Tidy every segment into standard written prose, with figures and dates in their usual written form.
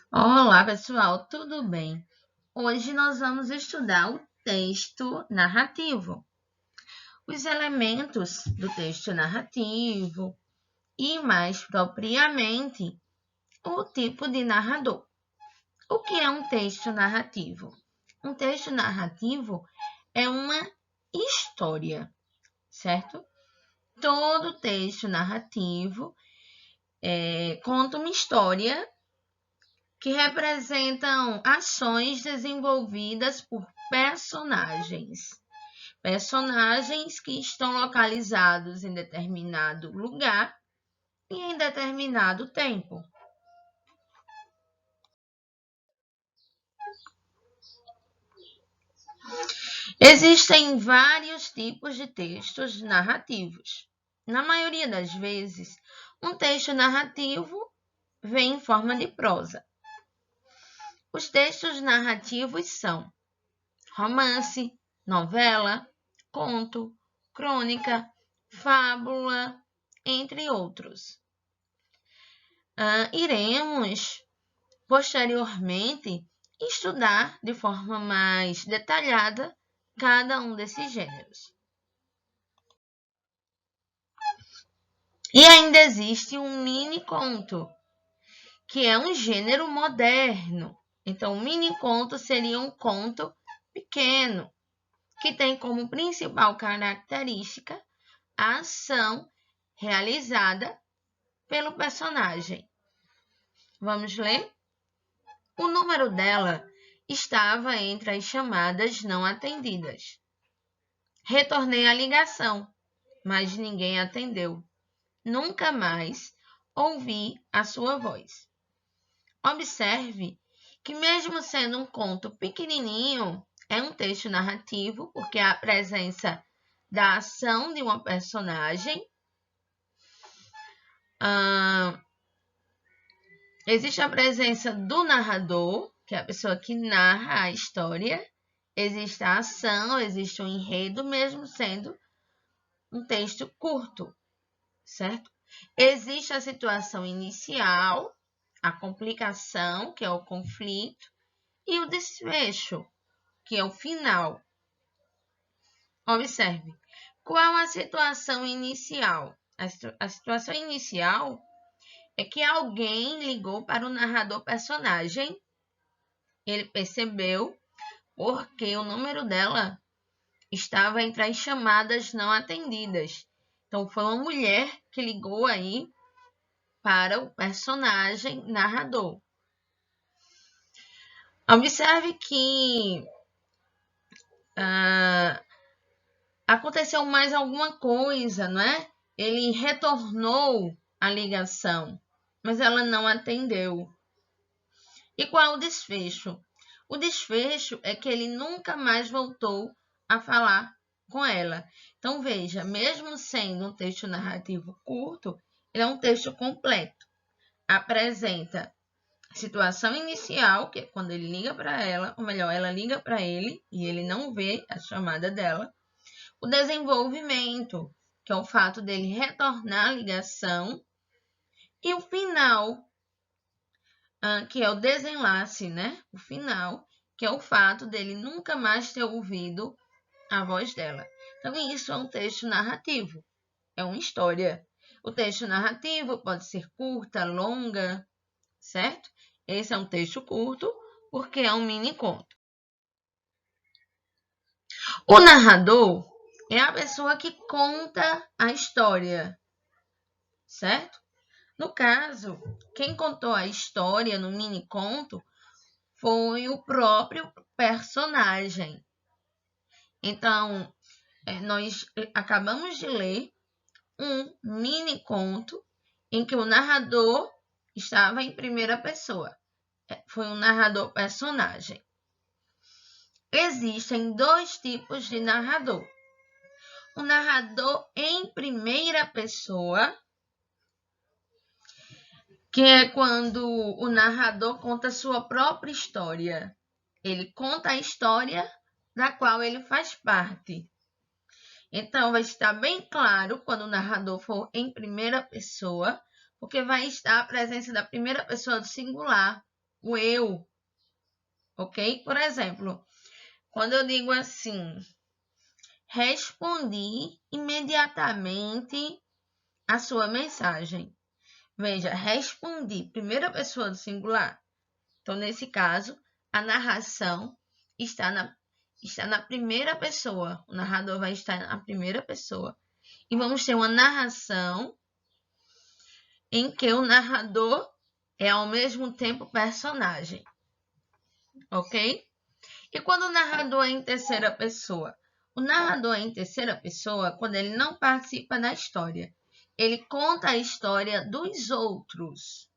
Olá, pessoal, tudo bem? Hoje nós vamos estudar o texto narrativo, os elementos do texto narrativo e, mais propriamente, o tipo de narrador. O que é um texto narrativo? Um texto narrativo é uma história, certo? Todo texto narrativo conta uma história que representam ações desenvolvidas por personagens. Personagens que estão localizados em determinado lugar e em determinado tempo. Existem vários tipos de textos narrativos. Na maioria das vezes, um texto narrativo vem em forma de prosa. Os textos narrativos são romance, novela, conto, crônica, fábula, entre outros. Iremos, posteriormente, estudar de forma mais detalhada cada um desses gêneros. E ainda existe um mini conto, que é um gênero moderno. Então, um mini conto seria um conto pequeno, que tem como principal característica a ação realizada pelo personagem. Vamos ler? O número dela estava entre as chamadas não atendidas. Retornei a ligação, mas ninguém atendeu. Nunca mais ouvi a sua voz. Observe que, mesmo sendo um conto pequenininho, é um texto narrativo, porque há a presença da ação de uma personagem. Existe a presença do narrador, que é a pessoa que narra a história. Existe a ação, existe um enredo, mesmo sendo um texto curto, certo? Existe a situação inicial, a complicação, que é o conflito, e o desfecho, que é o final. Observe, qual a situação inicial? A situação inicial é que alguém ligou para o narrador personagem. Ele percebeu porque o número dela estava entre as chamadas não atendidas. Então, foi uma mulher que ligou aí para o personagem narrador. Observe que aconteceu mais alguma coisa, não é? Ele retornou a ligação, mas ela não atendeu. E qual é o desfecho? O desfecho é que ele nunca mais voltou a falar com ela. Então, veja, mesmo sendo um texto narrativo curto, ele é um texto completo. Apresenta a situação inicial, que é quando ele liga para ela, ou melhor, ela liga para ele e ele não vê a chamada dela. O desenvolvimento, que é o fato dele retornar a ligação. E o final, que é o desenlace, né? O final, que é o fato dele nunca mais ter ouvido a voz dela. Então, isso é um texto narrativo, é uma história. O texto narrativo pode ser curta, longa, certo? Esse é um texto curto, porque é um mini conto. O narrador é a pessoa que conta a história, certo? No caso, quem contou a história no mini conto foi o próprio personagem. Então, nós acabamos de ler um mini conto em que o narrador estava em primeira pessoa. Foi um narrador personagem. Existem dois tipos de narrador. O narrador em primeira pessoa, que é quando o narrador conta a sua própria história. Ele conta a história da qual ele faz parte. Então, vai estar bem claro quando o narrador for em primeira pessoa, porque vai estar a presença da primeira pessoa do singular. o eu, ok? Por exemplo, quando eu digo assim, respondi imediatamente a sua mensagem. Veja, respondi, primeira pessoa do singular. Então, nesse caso, a narração está na primeira pessoa. O narrador vai estar na primeira pessoa. E vamos ter uma narração em que o narrador é ao mesmo tempo personagem. Ok? E quando o narrador é em terceira pessoa? O narrador é em terceira pessoa quando ele não participa da história. Ele conta a história dos outros.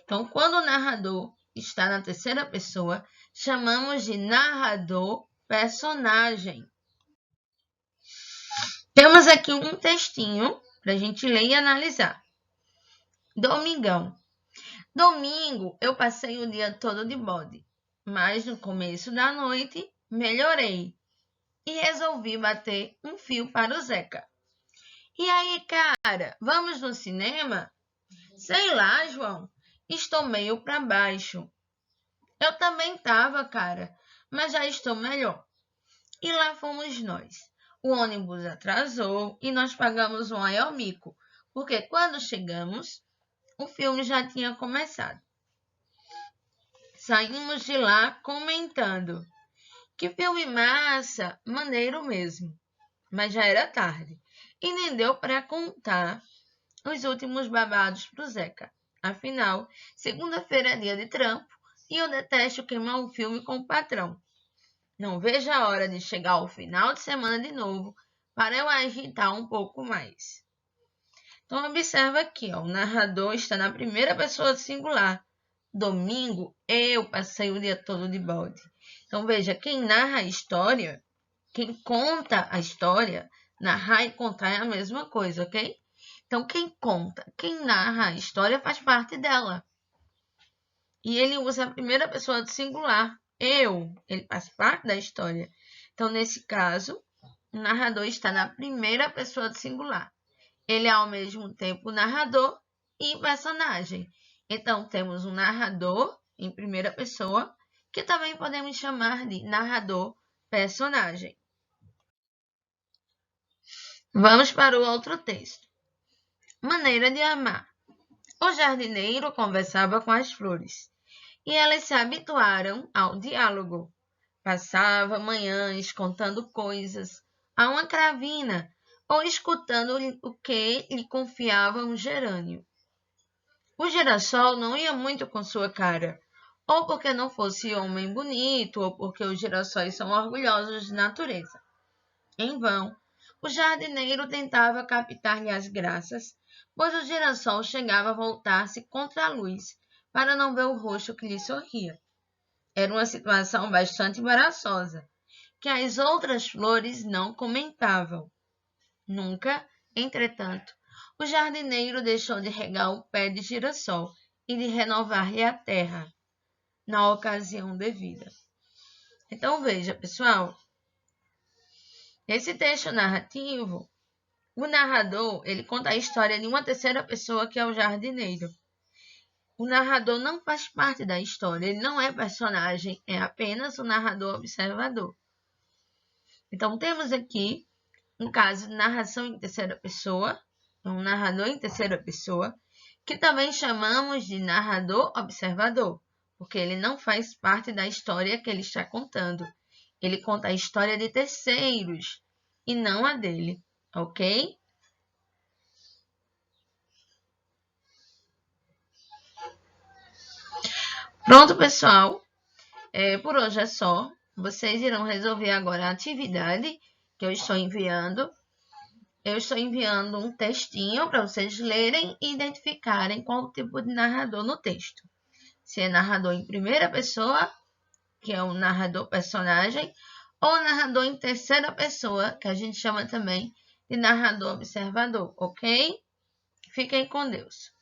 Então, quando o narrador está na terceira pessoa, chamamos de narrador personagem. Temos aqui um textinho para a gente ler e analisar. Domingão. Domingo eu passei o dia todo de bode, mas no começo da noite melhorei e resolvi bater um fio para o Zeca. E aí, cara, vamos no cinema? Sei lá, João, estou meio para baixo. Eu também tava, cara, mas já estou melhor. E lá fomos nós. O ônibus atrasou e nós pagamos um maior mico, porque quando chegamos, o filme já tinha começado. Saímos de lá comentando. Que filme massa, maneiro mesmo. Mas já era tarde e nem deu para contar os últimos babados pro Zeca. Afinal, segunda-feira é dia de trampo e eu detesto queimar um filme com o patrão. Não vejo a hora de chegar ao final de semana de novo para eu agitar um pouco mais. Então, observa aqui, ó, o narrador está na primeira pessoa do singular. Domingo, eu passei o dia todo de bode. Então, veja, quem narra a história, quem conta a história, narrar e contar é a mesma coisa, ok? Então, quem conta, quem narra a história faz parte dela. E ele usa a primeira pessoa do singular. Eu, ele faz parte da história. Então, nesse caso, o narrador está na primeira pessoa do singular. Ele é ao mesmo tempo narrador e personagem. Então, temos um narrador em primeira pessoa, que também podemos chamar de narrador personagem. Vamos para o outro texto. Maneira de amar. O jardineiro conversava com as flores, e elas se habituaram ao diálogo. Passava manhãs contando coisas a uma cravina ou escutando o que lhe confiava um gerânio. O girassol não ia muito com sua cara, ou porque não fosse homem bonito, ou porque os girassóis são orgulhosos de natureza. Em vão, o jardineiro tentava captar-lhe as graças, pois o girassol chegava a voltar-se contra a luz, para não ver o rosto que lhe sorria. Era uma situação bastante embaraçosa, que as outras flores não comentavam. Nunca, entretanto, o jardineiro deixou de regar o pé de girassol e de renovar-lhe a terra, na ocasião devida. Então, veja, pessoal, esse texto narrativo, o narrador, ele conta a história de uma terceira pessoa que é o jardineiro. O narrador não faz parte da história, ele não é personagem, é apenas o narrador observador. Então, temos aqui um caso de narração em terceira pessoa, um narrador em terceira pessoa, que também chamamos de narrador observador, porque ele não faz parte da história que ele está contando. Ele conta a história de terceiros e não a dele, ok? Pronto, pessoal. Por hoje é só. Vocês irão resolver agora a atividade que eu estou enviando. Eu estou enviando um textinho para vocês lerem e identificarem qual tipo de narrador no texto. Se é narrador em primeira pessoa, que é o narrador personagem, ou narrador em terceira pessoa, que a gente chama também de narrador observador, ok? Fiquem com Deus.